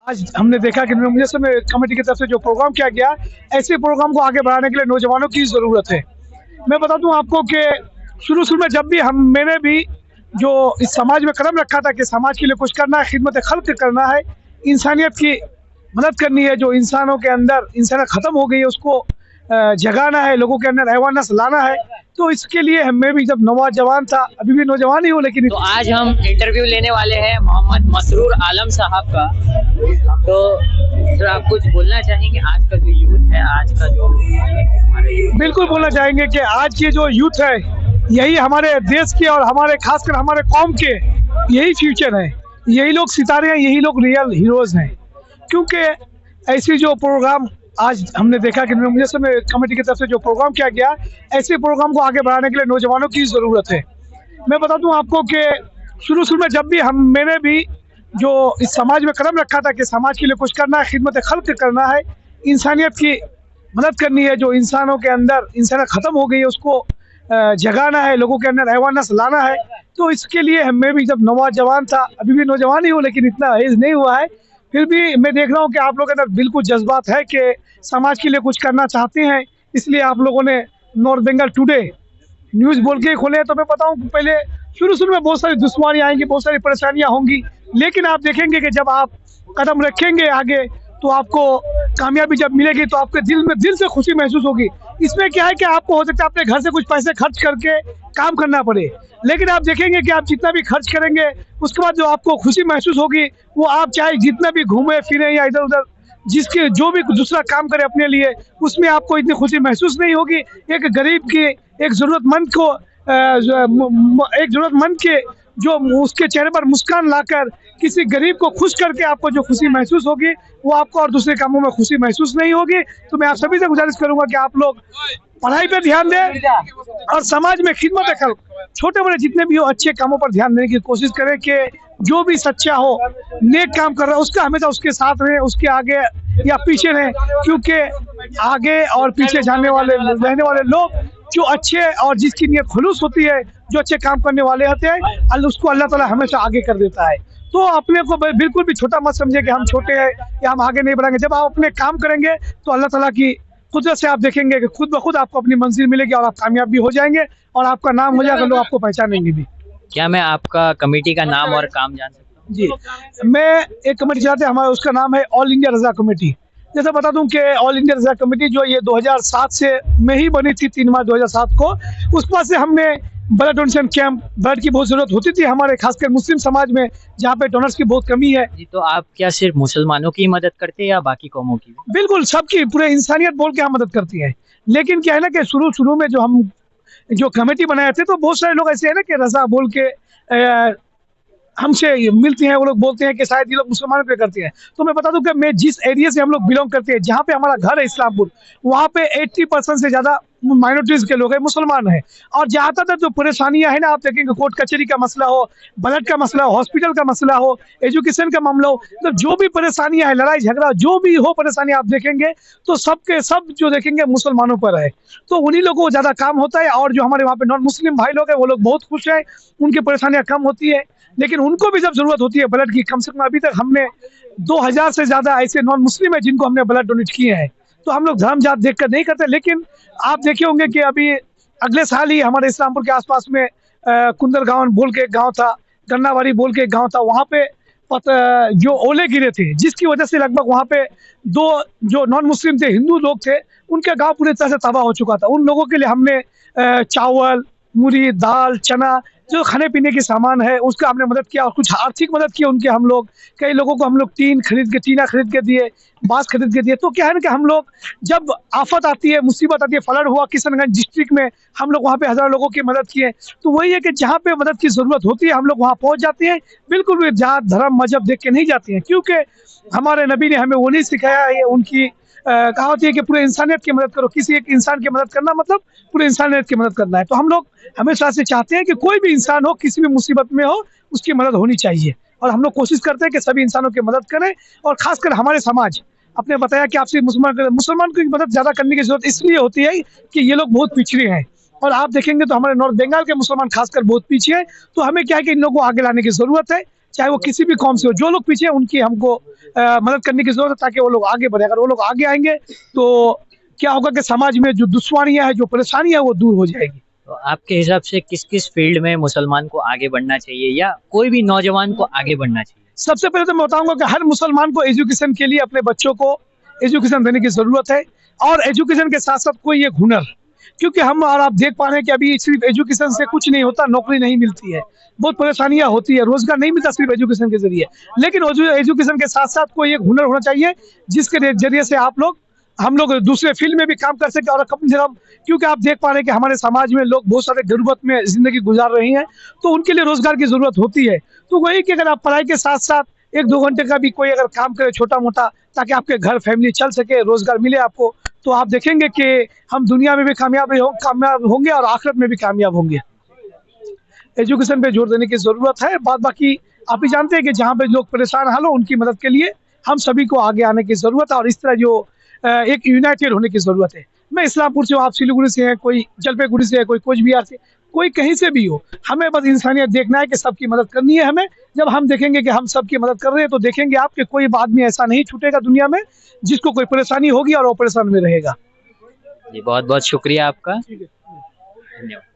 आज हमने देखा कि म्यूजियम में कमेटी की तरफ से जो प्रोग्राम किया गया, ऐसे प्रोग्राम को आगे बढ़ाने के लिए नौजवानों की ज़रूरत है। मैं बता दूं आपको कि शुरू-शुरू में जब भी मैंने भी जो इस समाज में कदम रखा था कि समाज के लिए कुछ करना है, खिदमत खल्क करना है, इंसानियत की मदद करनी है, जो इंसानों के अंदर इंसानियत ख़त्म हो गई है उसको जगाना है, लोगों के अंदर अवेयरनेस लाना है। तो इसके लिए मैं भी जब नौजवान था, अभी भी नौजवान ही हूँ, लेकिन तो आज हम इंटरव्यू लेने वाले हैं मोहम्मद मसरूर आलम साहब का। तो सर, आप कुछ बोलना चाहेंगे? आज का जो यूथ है, आज का जो बिल्कुल बोलना चाहेंगे कि आज के जो यूथ है, यही हमारे देश के और हमारे खासकर हमारे कौम के यही फ्यूचर है। यही लोग सितारे हैं, यही लोग रियल हीरोज हैं। क्योंकि ऐसे जो प्रोग्राम आज हमने देखा कि म्यूजियम में कमेटी की तरफ से जो प्रोग्राम किया गया, ऐसे प्रोग्राम को आगे बढ़ाने के लिए नौजवानों की ज़रूरत है। मैं बता दूं आपको कि शुरू-शुरू में जब भी मैंने भी जो इस समाज में कदम रखा था कि समाज के लिए कुछ करना है, खिदमत खल्क करना है, इंसानियत की मदद करनी है, जो इंसानों के अंदर इंसानियत ख़त्म हो गई है उसको जगाना है, लोगों के अंदर अवेयरनेस लाना है। तो इसके लिए मैं भी जब नौजवान था, अभी भी नौजवान ही हूँ, लेकिन इतना एज नहीं हुआ है, फिर भी मैं देख रहा हूँ कि आप लोगों के अंदर बिल्कुल जज्बात है कि समाज के लिए कुछ करना चाहते हैं। इसलिए आप लोगों ने नॉर्थ बंगाल टुडे न्यूज़ बोल के खोले। तो मैं बताऊँ, पहले शुरू-शुरू में बहुत सारी दुश्वारियाँ आएँगी, बहुत सारी परेशानियाँ होंगी, लेकिन आप देखेंगे कि जब आप कदम रखेंगे आगे, तो आपको कामयाबी जब मिलेगी तो आपके दिल से खुशी महसूस होगी। इसमें क्या है कि आपको हो सकता है अपने घर से कुछ पैसे खर्च करके काम करना पड़े, लेकिन आप देखेंगे कि आप जितना भी खर्च करेंगे, उसके बाद जो आपको खुशी महसूस होगी, वो आप चाहे जितना भी घूमे फिरे या इधर-उधर जिसके जो भी दूसरा काम करे अपने लिए, उसमें आपको इतनी खुशी महसूस नहीं होगी। एक गरीब की, एक ज़रूरतमंद को एक ज़रूरतमंद के जो उसके चेहरे पर मुस्कान लाकर किसी गरीब को खुश करके आपको जो खुशी महसूस होगी, वो आपको और दूसरे कामों में खुशी महसूस नहीं होगी। तो मैं आप सभी से गुजारिश करूंगा कि आप लोग पढ़ाई पे ध्यान दें और समाज में खिदमत खल्क, छोटे बड़े जितने भी हो, अच्छे कामों पर ध्यान देने की कोशिश करें कि जो भी सच्चा हो, नेक काम कर रहा है, उसका हमेशा उसके साथ रहें, उसके आगे या पीछे रहें। क्योंकि आगे और पीछे रहने वाले लोग जो अच्छे और जिसकी नीयत खुलूस होती है, जो अच्छे काम करने वाले होते हैं, उसको अल्लाह ताला हमेशा आगे कर देता है। तो अपने को बिल्कुल भी छोटा मत समझे कि हम छोटे हैं या हम आगे नहीं बढ़ेंगे। जब आप अपने काम करेंगे तो अल्लाह ताला की कुदरत से आप देखेंगे कि खुद ब खुद आपको अपनी मंजिल मिलेगी और आप कामयाब भी हो जाएंगे और आपका नाम हो जाएगा, लोग आपको पहचानेंगे भी। क्या मैं आपका कमेटी का नाम और काम जान सकता हूँ? जी, मैं एक कमेटी चलाते हैं, हमारा उसका नाम है ऑल इंडिया रज़ा कमेटी। जैसे बता दूं कि ऑल इंडिया रज़ा कमेटी जो ये 2007 से में ही बनी थी, 3 मार्च 2007 को। उस बाद से हमने ब्लड डोनेशन कैंप, ब्लड की बहुत ज़रूरत होती थी हमारे खासकर मुस्लिम समाज में, जहाँ पे डोनर्स की बहुत कमी है। जी, तो आप क्या सिर्फ मुसलमानों की मदद करते हैं या बाकी कौमों की भी? बिल्कुल, सबकी पूरे इंसानियत बोल के हम मदद करती है। लेकिन क्या है ना कि शुरू-शुरू में जो कमेटी बनाए थे, तो बहुत सारे लोग ऐसे हैं ना कि रज़ा बोल के हमसे मिलते हैं, वो लोग बोलते हैं कि शायद ये लोग मुसलमानों पे करते हैं। तो मैं बता दूं कि मैं जिस एरिया से हम लोग बिलोंग करते हैं, जहाँ पे हमारा घर है इस्लामपुर, वहाँ पे 80% से ज़्यादा माइनॉरिटीज़ के लोग हैं, मुसलमान हैं। और ज़्यादातर जो परेशानियाँ हैं ना, आप देखेंगे कोर्ट कचहरी का मसला हो, ब्लड का मसला हो, हॉस्पिटल का मसला हो, एजुकेशन का मामला हो, तो जो भी परेशानियाँ हैं, लड़ाई झगड़ा जो भी हो परेशानी आप देखेंगे, तो सब के सब जो देखेंगे मुसलमानों पर है। तो उन्हीं लोगों को ज़्यादा काम होता है, और जो हमारे वहाँ पे नॉन मुस्लिम भाई लोग हैं, वो लोग बहुत खुश हैं, उनकी परेशानियाँ कम होती है। लेकिन उनको भी जब ज़रूरत होती है ब्लड की, कम से कम अभी तक हमने 2000 से ज़्यादा ऐसे नॉन मुस्लिम है जिनको हमने ब्लड डोनेट किए हैं। तो हम लोग धर्म जात देखकर नहीं करते, लेकिन आप देखे होंगे कि अभी अगले साल ही हमारे इस्लामपुर के आसपास में कुंदर गाँव बोल के एक गाँव था, गन्नावाड़ी बोल के एक गाँव था, वहाँ पे जो ओले गिरे थे, जिसकी वजह से लगभग वहाँ पे 2 जो नॉन मुस्लिम थे, हिंदू लोग थे, उनका गाँव पूरी तरह से तबाह हो चुका था। उन लोगों के लिए हमने चावल, मूरी, दाल, चना, जो खाने पीने के सामान है, उसका हमने मदद किया, और कुछ आर्थिक मदद की उनके हम लोग। कई लोगों को हम लोग टीना खरीद के दिए, बांस खरीद के दिए। तो क्या है ना कि हम लोग जब आफत आती है, मुसीबत आती है, फ्लड हुआ किशनगंज डिस्ट्रिक्ट में, हम लोग वहाँ पे हज़ारों लोगों की मदद किए। तो वही है कि जहाँ पे मदद की ज़रूरत होती है, हम लोग वहाँ पहुँच जाते हैं। बिल्कुल भी जात, धर्म, मजहब देख के नहीं जाते हैं, क्योंकि हमारे नबी ने हमें वो नहीं सिखाया है। उनकी कहावत है कि पूरे इंसानियत की मदद करो। किसी एक इंसान की मदद करना मतलब पूरे इंसानियत की मदद करना है। तो हम लोग हमेशा से चाहते हैं कि कोई भी इंसान हो, किसी भी मुसीबत में हो, उसकी मदद होनी चाहिए, और हम लोग कोशिश करते हैं कि सभी इंसानों की मदद करें। और खासकर हमारे समाज, आपने बताया कि आपसे मुसलमान की मदद ज़्यादा करने की जरूरत इसलिए होती है कि ये लोग बहुत पिछड़े हैं, और आप देखेंगे तो हमारे नॉर्थ बंगाल के मुसलमान खासकर बहुत पीछे हैं। तो हमें क्या है कि इन लोगों को आगे लाने की ज़रूरत है। चाहे वो किसी भी कौम से हो, जो लोग पीछे हैं, उनकी हमको मदद करने की जरूरत है ताकि वो लोग आगे बढ़े। अगर वो लोग आगे आएंगे तो क्या होगा कि समाज में जो दुश्वारियां है, जो परेशानियां है, वो दूर हो जाएगी। तो आपके हिसाब से किस किस फील्ड में मुसलमान को आगे बढ़ना चाहिए या कोई भी नौजवान को आगे बढ़ना चाहिए? सबसे पहले तो मैं बताऊंगा कि हर मुसलमान को एजुकेशन के लिए अपने बच्चों को एजुकेशन देने की जरूरत है, और एजुकेशन के साथ साथ कोई एक हुनर, क्योंकि हम और आप देख पा रहे हैं कि अभी सिर्फ एजुकेशन से कुछ नहीं होता, नौकरी नहीं मिलती है, बहुत परेशानियां होती है, रोजगार नहीं मिलता सिर्फ एजुकेशन के जरिए। लेकिन एजुकेशन के साथ साथ कोई एक हुनर होना चाहिए जिसके जरिए से हम लोग दूसरे फील्ड में भी काम कर सके और कम से कम, क्योंकि आप देख पा रहे हैं कि हमारे समाज में लोग बहुत सारे जरूरत में जिंदगी गुजार रही हैं, तो उनके लिए रोजगार की जरूरत होती है। तो वही कि अगर आप पढ़ाई के साथ साथ 1-2 घंटे का भी कोई अगर काम करे छोटा मोटा, ताकि आपके घर फैमिली चल सके, रोजगार मिले आपको, तो आप देखेंगे कि हम दुनिया में भी कामयाब होंगे और आखिरत में भी कामयाब होंगे। एजुकेशन पे जोर देने की जरूरत है। बाद बाकी आप ही जानते हैं कि जहाँ पे लोग परेशान हाल हो, उनकी मदद के लिए हम सभी को आगे आने की जरूरत है, और इस तरह जो एक यूनाइटेड होने की जरूरत है। मैं इस्लामपुर से हूँ, आप सिलीगुड़ी से हैं, कोई जलपाईगुड़ी से है, कोई कोच बिहार से, कोई कहीं से भी हो, हमें बस इंसानियत देखना है कि सबकी मदद करनी है हमें। जब हम देखेंगे कि हम सबकी मदद कर रहे हैं, तो देखेंगे आप कि कोई आदमी ऐसा नहीं छूटेगा दुनिया में जिसको कोई परेशानी होगी और वो परेशान में रहेगा। जी बहुत बहुत शुक्रिया आपका, धन्यवाद।